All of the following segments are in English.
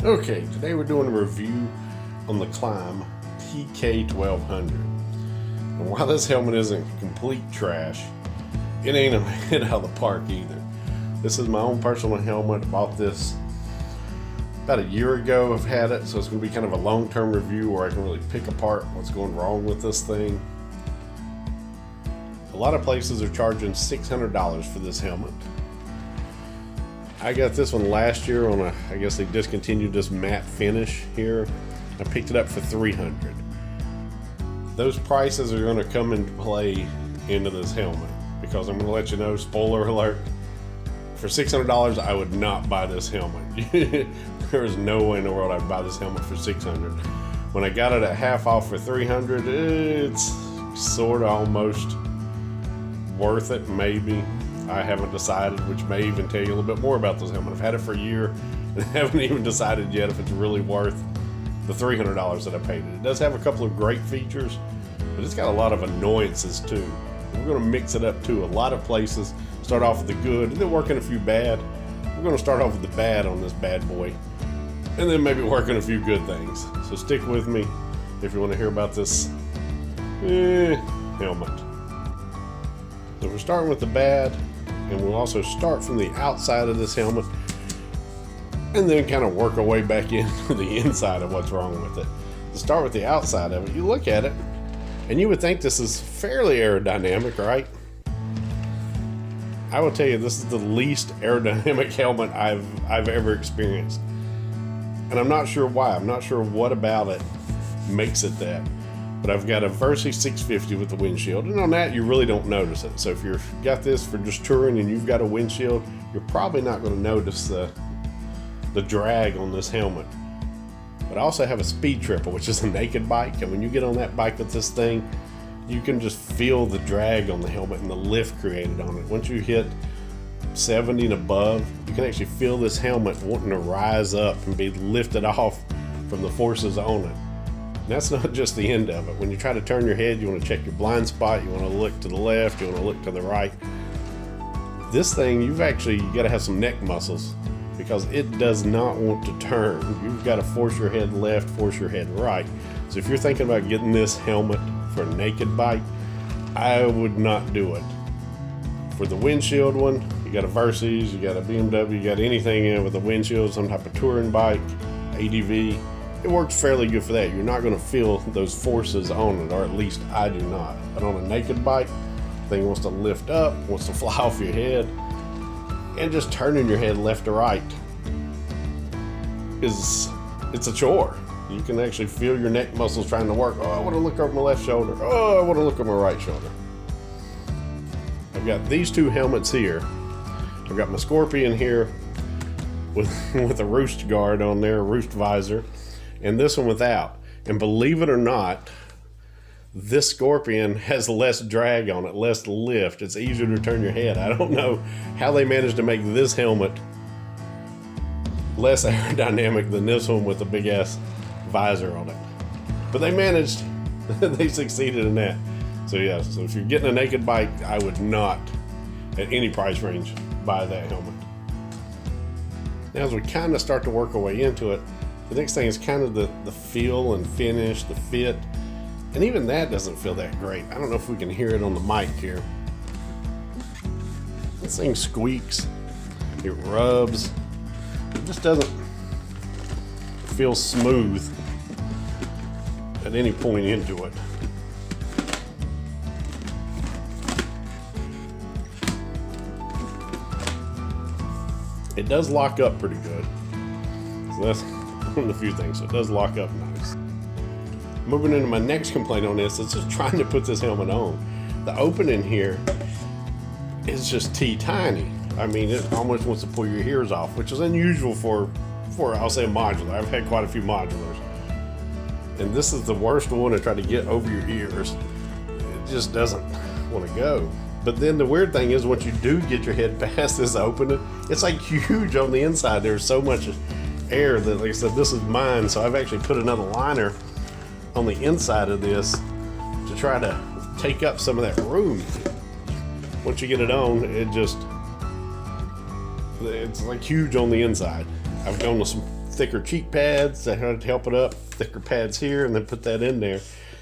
Okay, today we're doing a review on the Klim TK1200. And while this helmet isn't complete trash, it ain't a hit out of the park either. This is my own personal helmet. I bought this about a year ago. I've had it, so it's going to be kind of a long-term review where I can really pick apart what's going wrong with this thing. A lot of places are charging $600 for this helmet. I got this one last year on I guess they discontinued this matte finish here. I picked it up for $300. Those prices are going to come into play into this helmet because I'm going to let you know, spoiler alert, for $600 I would not buy this helmet. There is no way in the world I'd buy this helmet for $600. When I got it at half off for $300, it's sort of almost worth it, maybe. I haven't decided, which may even tell you a little bit more about this helmet. I've had it for a year and haven't even decided yet if it's really worth the $300 that I paid it. It does have a couple of great features, but it's got a lot of annoyances too. We're going to mix it up too. A lot of places start off with the good and then work in a few bad. We're going to start off with the bad on this bad boy and then maybe work in a few good things. So stick with me if you want to hear about this helmet. So we're starting with the bad, and we'll also start from the outside of this helmet and then kind of work our way back into the inside of what's wrong with it. To start with the outside of it, you look at it and you would think this is fairly aerodynamic, right? I will tell you, this is the least aerodynamic helmet I've ever experienced, and I'm not sure why. I'm not sure what about it makes it that. But I've got a Visor 650 with the windshield, and on that you really don't notice it. So if you've got this for just touring and you've got a windshield, you're probably not going to notice the drag on this helmet. But I also have a speed triple, which is a naked bike, and when you get on that bike with this thing, you can just feel the drag on the helmet and the lift created on it. Once you hit 70 and above, you can actually feel this helmet wanting to rise up and be lifted off from the forces on it. And that's not just the end of it. When you try to turn your head, you want to check your blind spot, you want to look to the left, you want to look to the right. This thing, you got to have some neck muscles because it does not want to turn. You've got to force your head left, force your head right. So if you're thinking about getting this helmet for a naked bike, I would not do it. For the windshield one, you got a Versa, you got a BMW, you got anything in with a windshield, some type of touring bike, ADV, it works fairly good for that. You're not going to feel those forces on it, or at least I do not. But on a naked bike, the thing wants to lift up, wants to fly off your head, and just turning your head left to right it's a chore. You can actually feel your neck muscles trying to work. Oh, I want to look over my left shoulder. Oh, I want to look over my right shoulder. I've got these two helmets here. I've got my Scorpion here with a roost guard on there, a roost visor, and this one without. And believe it or not, this Scorpion has less drag on it, less lift. It's easier to turn your head. I don't know how they managed to make this helmet less aerodynamic than this one with a big ass visor on it. But they managed. They succeeded in that. So yeah, so if you're getting a naked bike, I would not, at any price range, buy that helmet. Now as we kind of start to work our way into it, the next thing is kind of the feel and finish, the fit. And even that doesn't feel that great. I don't know if we can hear it on the mic here. This thing squeaks, it rubs, it just doesn't feel smooth at any point into it. It does lock up pretty good. So that's one of the few things. So it does lock up nice. Moving into my next complaint on this, it's just trying to put this helmet on. The opening here is just teeny. I mean, it almost wants to pull your ears off, which is unusual for I'll say a modular. I've had quite a few modulars. And this is the worst one to try to get over your ears. It just doesn't want to go. But then the weird thing is, once you do get your head past this opening, it's like huge on the inside. There's so much air that, like I said, this is mine. So I've actually put another liner on the inside of this to try to take up some of that room. Once you get it on, it's like huge on the inside. I've gone to some thicker cheek pads that help it up, thicker pads here, and then put that in there.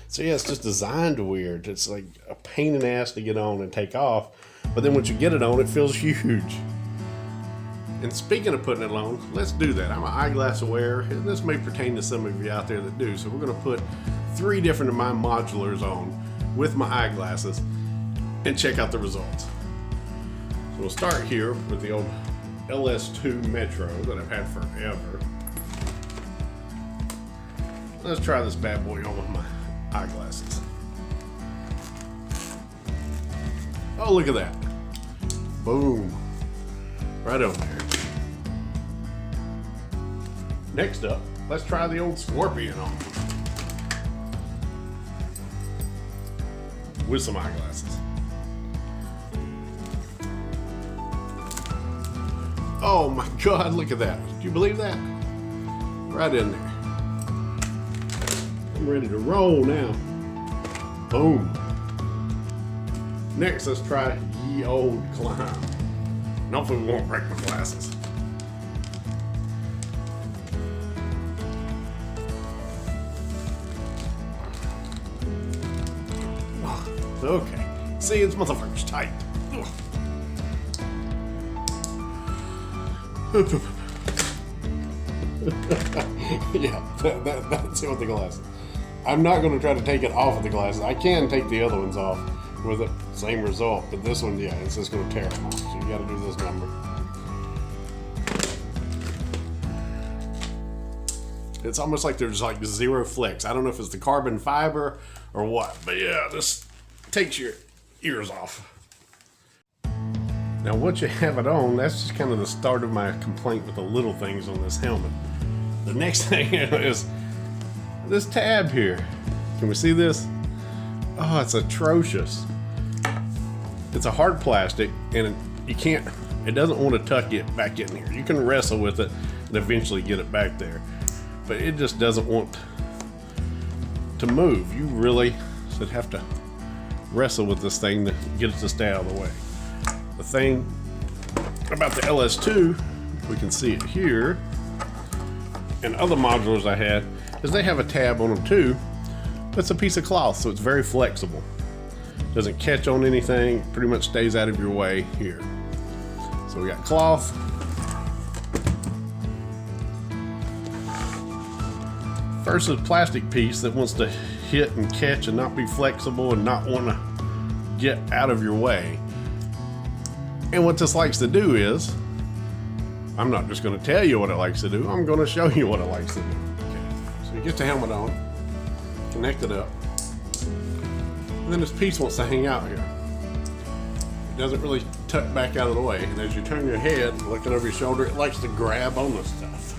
So yeah, it's just designed weird. It's like a pain in the ass to get on and take off, but then once you get it on, it feels huge. And speaking of putting it on, let's do that. I'm an eyeglass wearer, and this may pertain to some of you out there that do. So we're gonna put 3 different of my modulars on with my eyeglasses and check out the results. So we'll start here with the old LS2 Metro that I've had forever. Let's try this bad boy on with my eyeglasses. Oh, look at that. Boom. Right on there. Next up, let's try the old Scorpion on with some eyeglasses. Oh my God, look at that. Did you believe that? Right in there. I'm ready to roll now. Boom. Next, let's try ye old Klim. And hopefully we won't break my glasses. Okay. See, this motherfucker's tight. Yeah, that's it with the glasses. I'm not going to try to take it off of the glasses. I can take the other ones off with the same result, but this one, yeah, it's just going to tear them off. So you got to do this number. It's almost like there's like zero flex. I don't know if it's the carbon fiber or what, but yeah, this takes your ears off. Now once you have it on, that's just kind of the start of my complaint with the little things on this helmet. The next thing is this tab here. Can we see this? Oh, it's atrocious. It's a hard plastic, and it doesn't want to tuck it back in here. You can wrestle with it and eventually get it back there, but it just doesn't want to move. You really should have to wrestle with this thing to get it to stay out of the way. The thing about the LS2, we can see it here, and other modulars I had, is they have a tab on them too. It's a piece of cloth, so it's very flexible. Doesn't catch on anything, pretty much stays out of your way here. So we got cloth. Versus plastic piece that wants to hit and catch and not be flexible and not want to get out of your way. And what this likes to do is, I'm not just going to tell you what it likes to do, I'm going to show you what it likes to do. Okay. So you get the helmet on, connect it up, and then this piece wants to hang out here. It doesn't really tuck back out of the way, and as you turn your head, looking over your shoulder, it likes to grab on this stuff.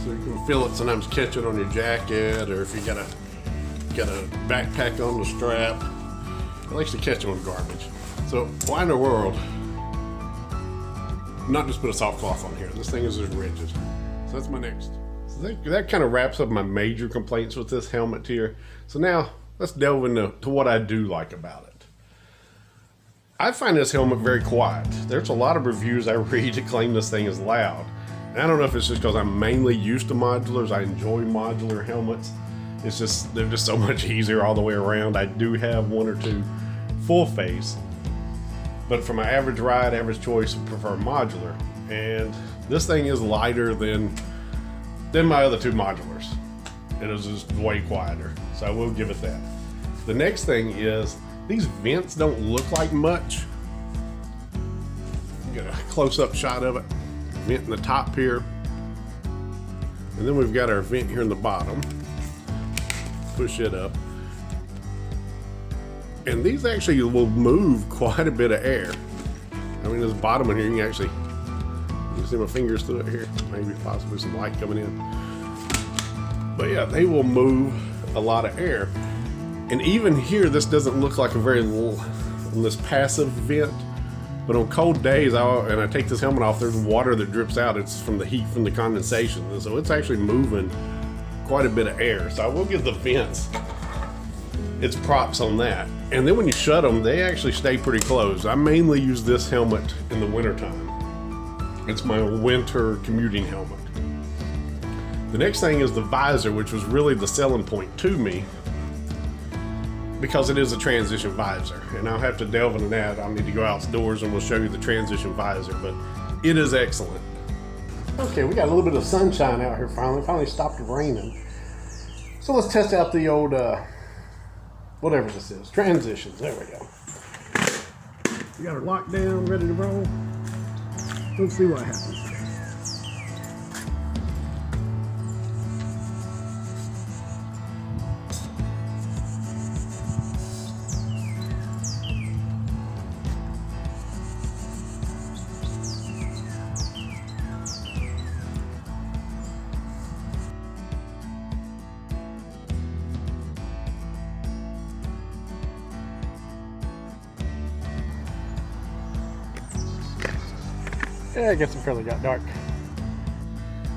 So you can feel it sometimes catch it on your jacket, or if you got a backpack on the strap, it likes to catch on garbage. So why in the world not just put a soft cloth on here? This thing is just rigid. So that's my next. So that kind of wraps up my major complaints with this helmet here. So now let's delve into what I do like about it. I find this helmet very quiet. There's a lot of reviews I read that claim this thing is loud. And I don't know if it's just because I'm mainly used to modulars. I enjoy modular helmets. It's just, they're just so much easier all the way around. I do have 1 or 2 full face, but for my average ride, average choice, I prefer modular. And this thing is lighter than my other 2 modulars. It is just way quieter, so I will give it that. The next thing is, these vents don't look like much. Get a close-up shot of it. Vent in the top here. And then we've got our vent here in the bottom. Push it up. And these actually will move quite a bit of air. I mean, this bottom one here, you can see my fingers through it here. Maybe possibly some light coming in. But yeah, they will move a lot of air. And even here, this doesn't look like a very on this passive vent. But on cold days, and I take this helmet off, there's water that drips out. It's from the heat from the condensation. And so it's actually moving quite a bit of air. So I will give the vents its props on that. And then when you shut them, they actually stay pretty closed. I mainly use this helmet in the wintertime. It's my winter commuting helmet. The next thing is the visor, which was really the selling point to me, because it is a transition visor, and I'll have to delve into that. I'll need to go outdoors and we'll show you the transition visor, but it is excellent. Okay, we got a little bit of sunshine out here finally stopped raining. So let's test out the old, whatever this is, transitions. There we go. We got her locked down, ready to roll. Let's see what happens. Yeah, I guess it fairly got dark.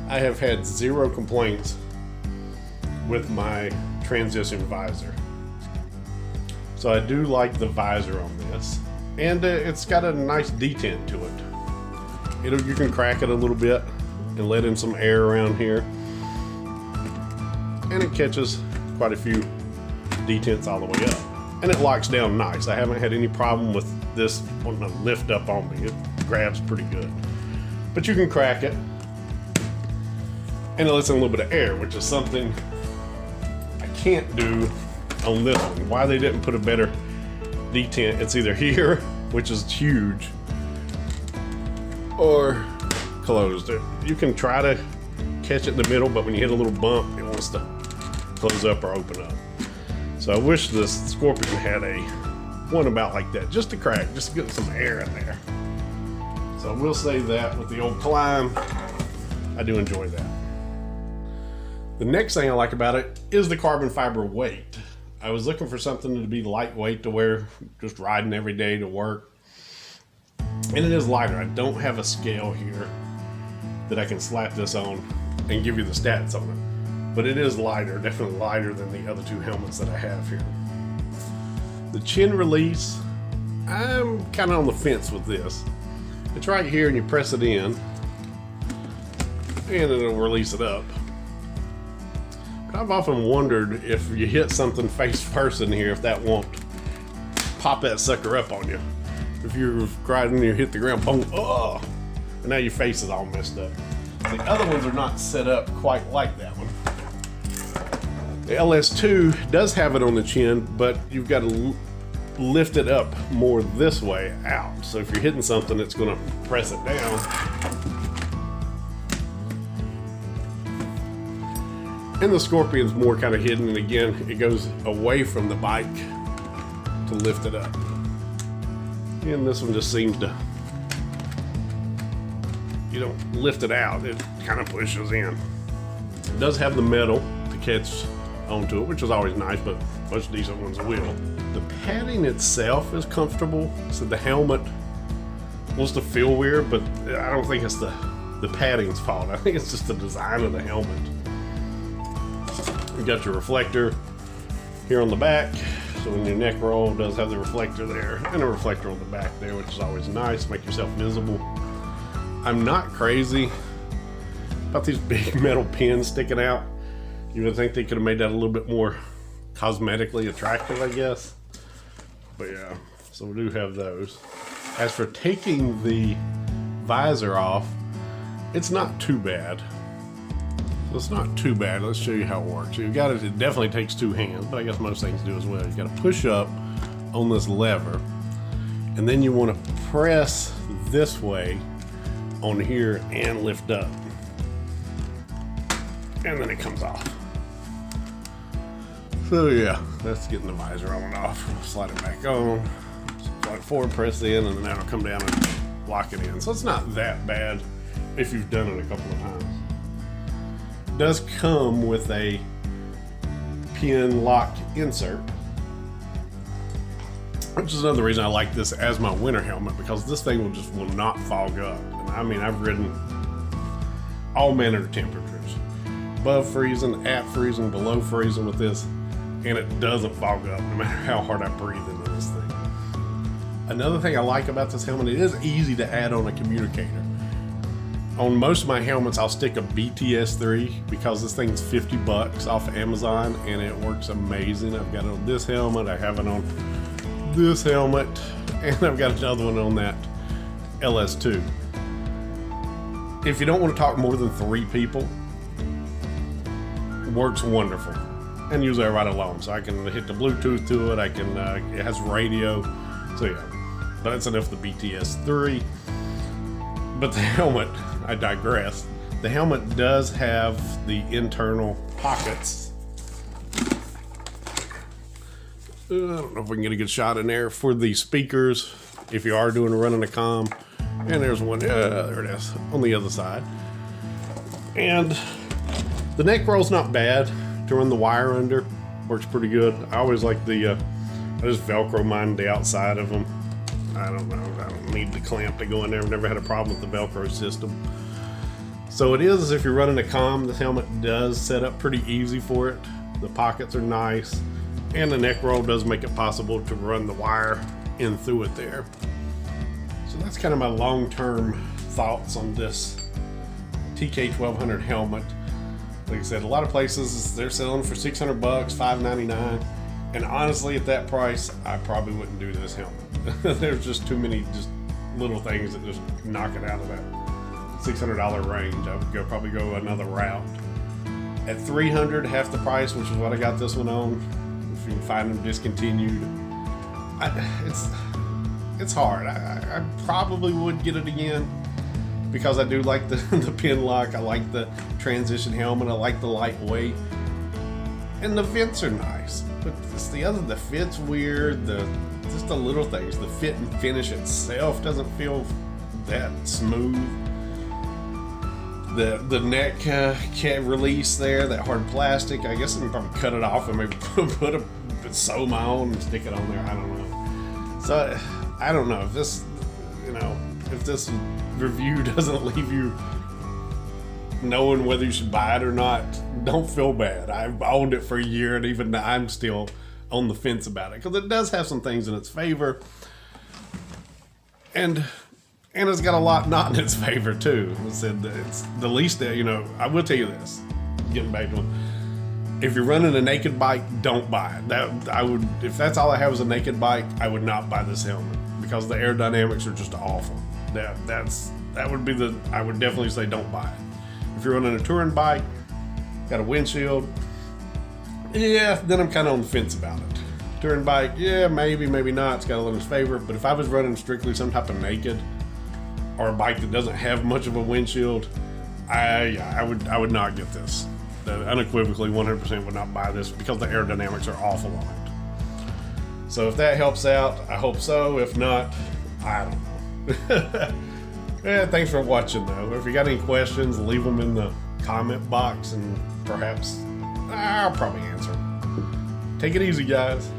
I have had 0 complaints with my transition visor. So I do like the visor on this. And it's got a nice detent to it. You can crack it a little bit and let in some air around here. And it catches quite a few detents all the way up. And it locks down nice. I haven't had any problem with this wanting to lift up on me. It grabs pretty good. But you can crack it, and it lets in a little bit of air, which is something I can't do on this one. Why they didn't put a better detent, it's either here, which is huge, or closed. You can try to catch it in the middle, but when you hit a little bump, it wants to close up or open up. So I wish this Scorpion had a one about like that, just to crack, just to get some air in there. So I will say that with the old Klim, I do enjoy that. The next thing I like about it is the carbon fiber weight. I was looking for something to be lightweight to wear, just riding every day to work. And it is lighter. I don't have a scale here that I can slap this on and give you the stats on it. But it is lighter, definitely lighter than the other 2 helmets that I have here. The chin release, I'm kind of on the fence with this. It's right here and you press it in and it'll release it up. But I've often wondered if you hit something face first in here, if that won't pop that sucker up on you. If you're riding and you hit the ground, boom, oh, and now your face is all messed up. The other ones are not set up quite like that one. The LS2 does have it on the chin, but you've got to lift it up more this way out. So if you're hitting something, it's going to press it down. And the Scorpion's more kind of hidden, and again, it goes away from the bike to lift it up. And this one just seems to, you don't lift it out, it kind of pushes in. It does have the metal to catch onto it, which is always nice, but most decent ones will. The padding itself is comfortable, so the helmet wants to feel weird, but I don't think it's the padding's fault. I think it's just the design of the helmet. You got your reflector here on the back, so when your neck roll does have the reflector there, and a reflector on the back there, which is always nice, make yourself visible. I'm not crazy about these big metal pins sticking out. You would think they could have made that a little bit more cosmetically attractive, I guess. But yeah, so we do have those. As for taking the visor off, it's not too bad. It's not too bad. Let's show you how it works. You've got it definitely takes 2 hands, but I guess most things do as well. You've got to push up on this lever, and then you want to press this way on here and lift up. And then it comes off. So yeah, that's getting the visor on and off. Slide it back on, slide forward, press in, and then that'll come down and lock it in. So it's not that bad if you've done it a couple of times. It does come with a pin lock insert, which is another reason I like this as my winter helmet, because this thing will not fog up. And I mean, I've ridden all manner of temperatures, above freezing, at freezing, below freezing with this, and it doesn't fog up no matter how hard I breathe into this thing. Another thing I like about this helmet, it is easy to add on a communicator. On most of my helmets, I'll stick a BTS3 because this thing's $50 off of Amazon and it works amazing. I've got it on this helmet, I have it on this helmet, and I've got another one on that LS2. If you don't want to talk more than 3 people, it works wonderful. And usually I ride alone, so I can hit the Bluetooth to it, it has radio, so yeah. But that's enough of the BTS3. But the helmet, I digress. The helmet does have the internal pockets. I don't know if we can get a good shot in there for the speakers if you are running a comm. And there's one, there it is, on the other side. And the neck roll's not bad to run the wire under. Works pretty good. I always like I just Velcro mine the outside of them. I don't know, I don't need the clamp to go in there. I've never had a problem with the Velcro system. So it is, if you're running a comm, this helmet does set up pretty easy for it. The pockets are nice, and the neck roll does make it possible to run the wire in through it there. So that's kind of my long-term thoughts on this TK1200 helmet. Like I said, a lot of places they're selling for $600, $599, and honestly, at that price, I probably wouldn't do this helmet. There's just too many just little things that just knock it out of that $600 range. I would probably go another route. At $300, half the price, which is what I got this one on. If you can find them discontinued, it's hard. I probably would get it again because I do like the pin lock. I like the transition helmet. I like the lightweight, and the vents are nice. But it's the fit's weird. Just the little things. The fit and finish itself doesn't feel that smooth. The neck can't release there, that hard plastic. I guess I can probably cut it off and maybe sew my own and stick it on there. I don't know. So I don't know if this, if this review doesn't leave you knowing whether you should buy it or not, don't feel bad. I've owned it for a year and even I'm still on the fence about it because it does have some things in its favor, and it's got a lot not in its favor too. I said it's the least that, I will tell you this, getting back to it, if you're running a naked bike, don't buy it. If that's all I have is a naked bike, I would not buy this helmet because the aerodynamics are just awful. I would definitely say don't buy it. If you're running a touring bike, got a windshield, yeah, then I'm kind of on the fence about it. Touring bike, yeah, maybe not. It's got a little in its favor. But if I was running strictly some type of naked or a bike that doesn't have much of a windshield, I would not get this. Unequivocally, 100% would not buy this because the aerodynamics are awful on it. So if that helps out, I hope so. If not, I don't know. Yeah, thanks for watching though. If you got any questions, leave them in the comment box and perhaps I'll probably answer. Take it easy, guys.